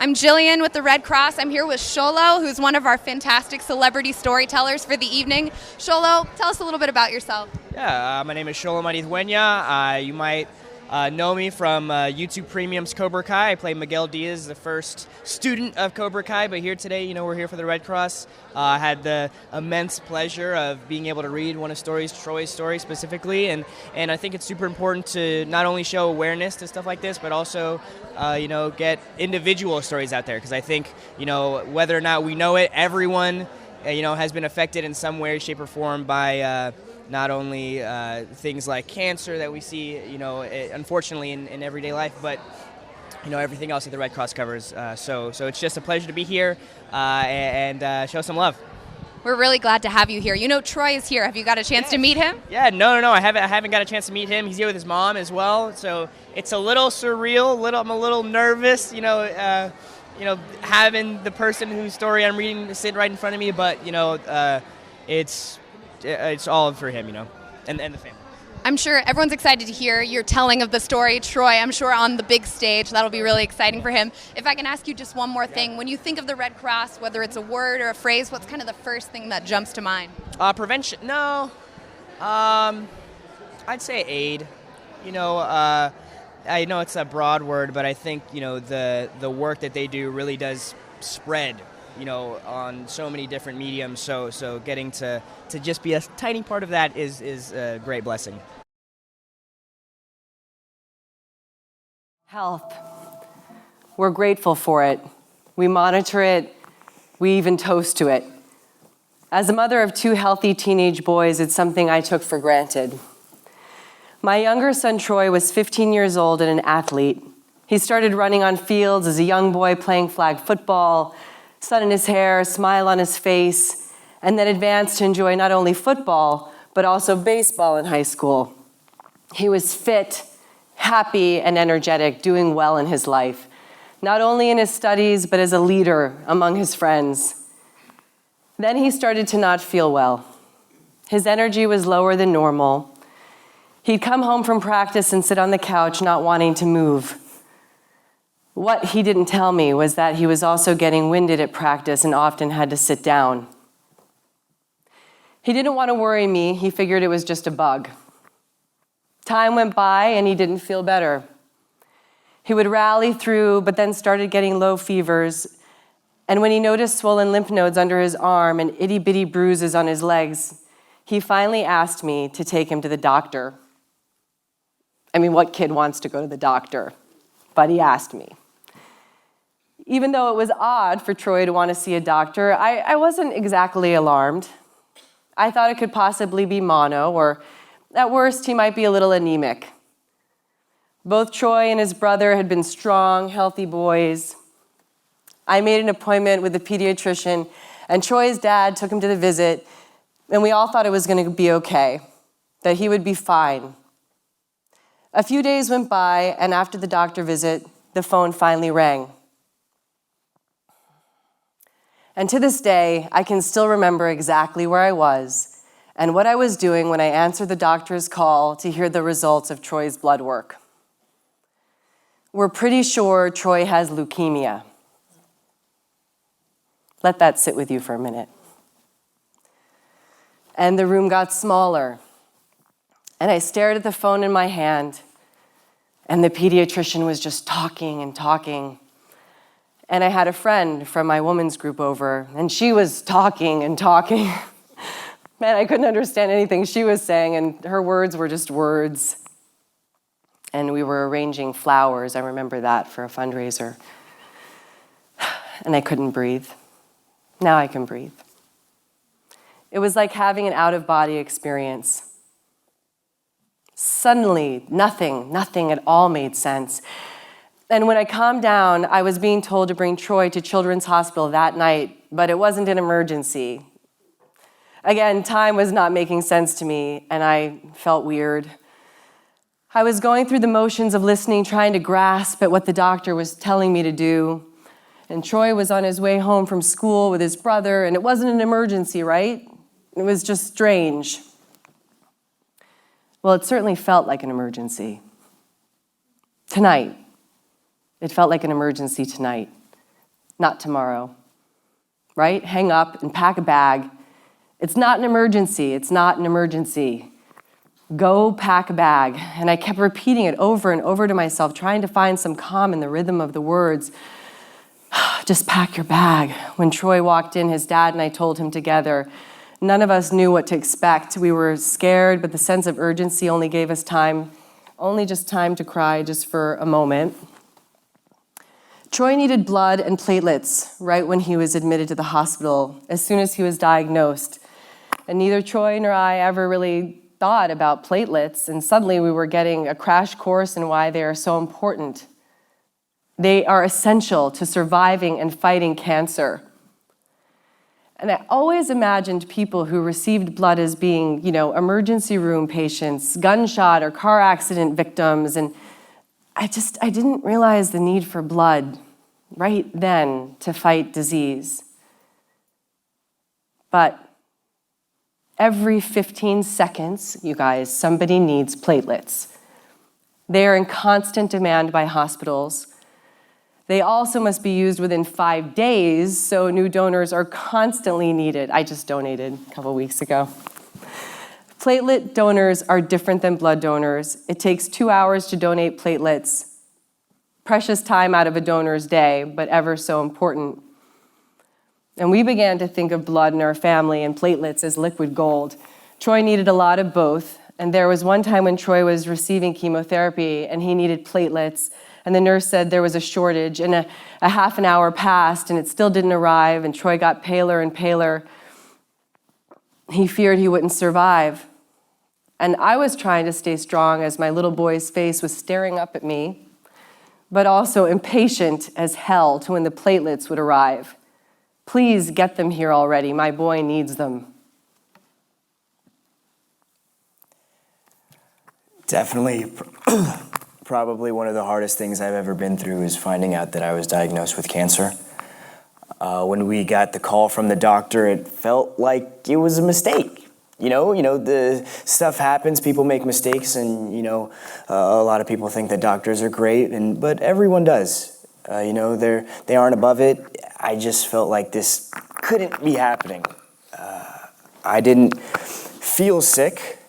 I'm Jillian with the Red Cross. I'm here with Sholo, who's one of our fantastic celebrity storytellers for the evening. Sholo, tell us a little bit about yourself. Yeah, my name is Sholo Maridueña. You might know me from YouTube Premium's Cobra Kai. I play Miguel Diaz, the first student of Cobra Kai, but here today, we're here for the Red Cross. I had the immense pleasure of being able to read one of Troy's stories specifically, and I think it's super important to not only show awareness to stuff like this, but also, get individual stories out there, because I think, whether or not we know it, everyone, has been affected in some way, shape, or form by not only things like cancer that we see, unfortunately in everyday life, but everything else that the Red Cross covers. So it's just a pleasure to be here and show some love. We're really glad to have you here. Troy is here. Have you got a chance to meet him? Yeah, no. I haven't got a chance to meet him. He's here with his mom as well. So it's a little surreal. I'm a little nervous. Having the person whose story I'm reading sit right in front of me. But it's all for him, and the family. I'm sure everyone's excited to hear your telling of the story, Troy. I'm sure on the big stage, that'll be really exciting for him. If I can ask you just one more thing. When you think of the Red Cross, whether it's a word or a phrase, what's kind of the first thing that jumps to mind? Prevention. No. I'd say aid. I know it's a broad word, but I think, the work that they do really does spread, on so many different mediums. So getting to just be a tiny part of that is a great blessing. Health. We're grateful for it. We monitor it. We even toast to it. As a mother of 2 healthy teenage boys, it's something I took for granted. My younger son, Troy, was 15 years old and an athlete. He started running on fields as a young boy, playing flag football, sun in his hair, smile on his face, and then advanced to enjoy not only football, but also baseball in high school. He was fit, happy, and energetic, doing well in his life, not only in his studies, but as a leader among his friends. Then he started to not feel well. His energy was lower than normal. He'd come home from practice and sit on the couch, not wanting to move. What he didn't tell me was that he was also getting winded at practice and often had to sit down. He didn't want to worry me. He figured it was just a bug. Time went by and he didn't feel better. He would rally through, but then started getting low fevers. And when he noticed swollen lymph nodes under his arm and itty-bitty bruises on his legs, he finally asked me to take him to the doctor. I mean, what kid wants to go to the doctor? But he asked me. Even though it was odd for Troy to want to see a doctor, I wasn't exactly alarmed. I thought it could possibly be mono, or at worst, he might be a little anemic. Both Troy and his brother had been strong, healthy boys. I made an appointment with the pediatrician, and Troy's dad took him to the visit, and we all thought it was going to be okay, that he would be fine. A few days went by, and after the doctor visit, the phone finally rang. And to this day, I can still remember exactly where I was and what I was doing when I answered the doctor's call to hear the results of Troy's blood work. We're pretty sure Troy has leukemia. Let that sit with you for a minute. And the room got smaller. And I stared at the phone in my hand, and the pediatrician was just talking and talking. And I had a friend from my women's group over, and she was talking and talking. Man, I couldn't understand anything she was saying, and her words were just words. And we were arranging flowers, I remember that, for a fundraiser. And I couldn't breathe. Now I can breathe. It was like having an out-of-body experience. Suddenly, nothing at all made sense. And when I calmed down, I was being told to bring Troy to Children's Hospital that night, but it wasn't an emergency. Again, time was not making sense to me, and I felt weird. I was going through the motions of listening, trying to grasp at what the doctor was telling me to do. And Troy was on his way home from school with his brother, and it wasn't an emergency, right? It was just strange. Well, it certainly felt like an emergency. Tonight. It felt like an emergency tonight. not tomorrow. Right? Hang up and pack a bag. It's not an emergency. It's not an emergency. Go pack a bag. And I kept repeating it over and over to myself, trying to find some calm in the rhythm of the words. Just pack your bag. When Troy walked in, his dad and I told him together. None of us knew what to expect. We were scared, but the sense of urgency only gave us time, only just time to cry just for a moment. Troy needed blood and platelets right when he was admitted to the hospital, as soon as he was diagnosed. And neither Troy nor I ever really thought about platelets, and suddenly we were getting a crash course in why they are so important. They are essential to surviving and fighting cancer. And I always imagined people who received blood as being, emergency room patients, gunshot or car accident victims, and I didn't realize the need for blood right then to fight disease. But every 15 seconds, you guys, somebody needs platelets. They are in constant demand by hospitals. They also must be used within 5 days, so new donors are constantly needed. I just donated a couple weeks ago. Platelet donors are different than blood donors. It takes 2 hours to donate platelets. Precious time out of a donor's day, but ever so important. And we began to think of blood in our family and platelets as liquid gold. Troy needed a lot of both, and there was one time when Troy was receiving chemotherapy and he needed platelets, and the nurse said there was a shortage, and a half an hour passed and it still didn't arrive, and Troy got paler and paler. He feared he wouldn't survive. And I was trying to stay strong as my little boy's face was staring up at me, but also impatient as hell to when the platelets would arrive. Please get them here already. My boy needs them. Definitely, probably one of the hardest things I've ever been through is finding out that I was diagnosed with cancer. When we got the call from the doctor, it felt like it was a mistake. The stuff happens, people make mistakes, and, a lot of people think that doctors are great, but everyone does. They aren't above it. I just felt like this couldn't be happening. I didn't feel sick,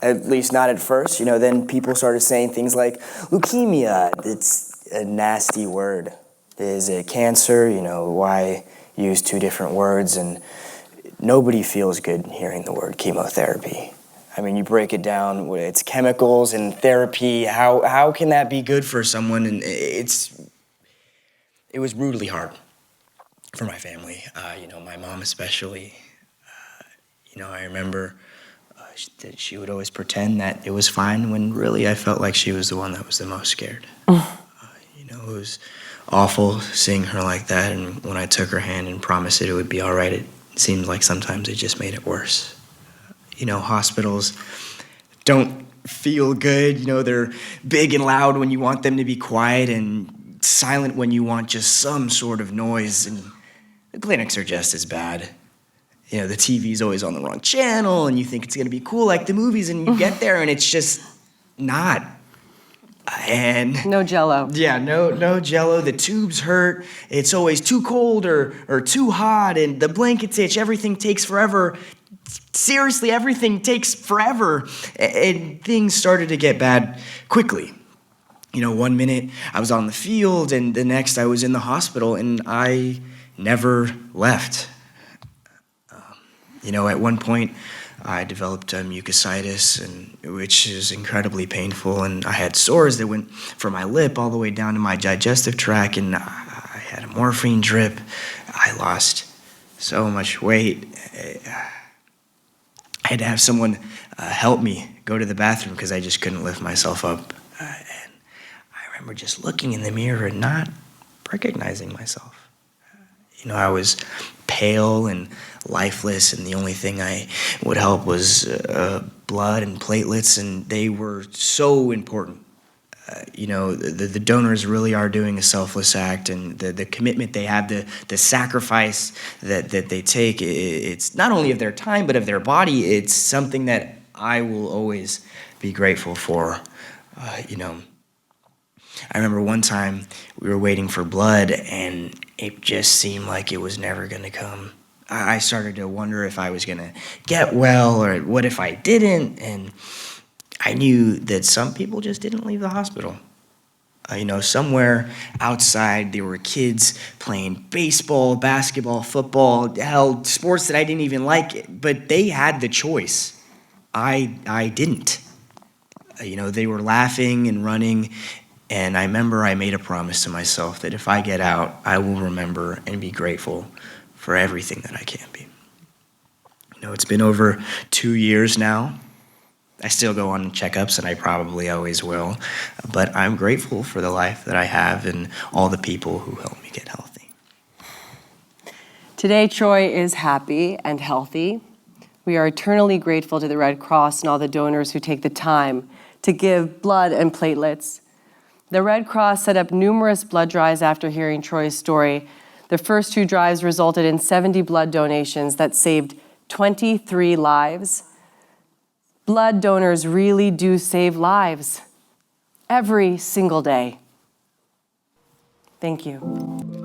at least not at first. Then people started saying things like leukemia. It's a nasty word. Is it cancer? Why use two different words? And nobody feels good hearing the word chemotherapy. I mean, you break it down, it's chemicals and therapy. How can that be good for someone? And it was brutally hard for my family, my mom especially. I remember that she would always pretend that it was fine when really I felt like she was the one that was the most scared. It was awful seeing her like that, and when I took her hand and promised it would be all right, it seemed like sometimes it just made it worse. Hospitals don't feel good. They're big and loud when you want them to be quiet and silent when you want just some sort of noise, and the clinics are just as bad. The TV's always on the wrong channel, and you think it's going to be cool like the movies, and you get there, and it's just not. And no Jell-O. Yeah, no Jell-O. The tubes hurt. It's always too cold or too hot, and the blankets itch. Everything takes forever. Seriously, everything takes forever. And things started to get bad quickly. 1 minute I was on the field, and the next I was in the hospital, and I never left. At one point, I developed mucositis, which is incredibly painful, and I had sores that went from my lip all the way down to my digestive tract, and I had a morphine drip. I lost so much weight. I had to have someone help me go to the bathroom because I just couldn't lift myself up. And I remember just looking in the mirror and not recognizing myself. I was pale and lifeless, and the only thing I would help was blood and platelets, and they were so important. The donors really are doing a selfless act, and the commitment they have, the sacrifice that they take, it's not only of their time, but of their body. It's something that I will always be grateful for. I remember one time we were waiting for blood, and it just seemed like it was never going to come. I started to wonder if I was going to get well, or what if I didn't, and I knew that some people just didn't leave the hospital. Somewhere outside there were kids playing baseball, basketball, football, hell, sports that I didn't even like, but they had the choice. I didn't. They were laughing and running, and I remember I made a promise to myself that if I get out, I will remember and be grateful for everything that I can be. It's been over 2 years now. I still go on checkups, and I probably always will, but I'm grateful for the life that I have and all the people who helped me get healthy. Today, Troy is happy and healthy. We are eternally grateful to the Red Cross and all the donors who take the time to give blood and platelets. The Red Cross set up numerous blood drives after hearing Troy's story. The first 2 drives resulted in 70 blood donations that saved 23 lives. Blood donors really do save lives every single day. Thank you.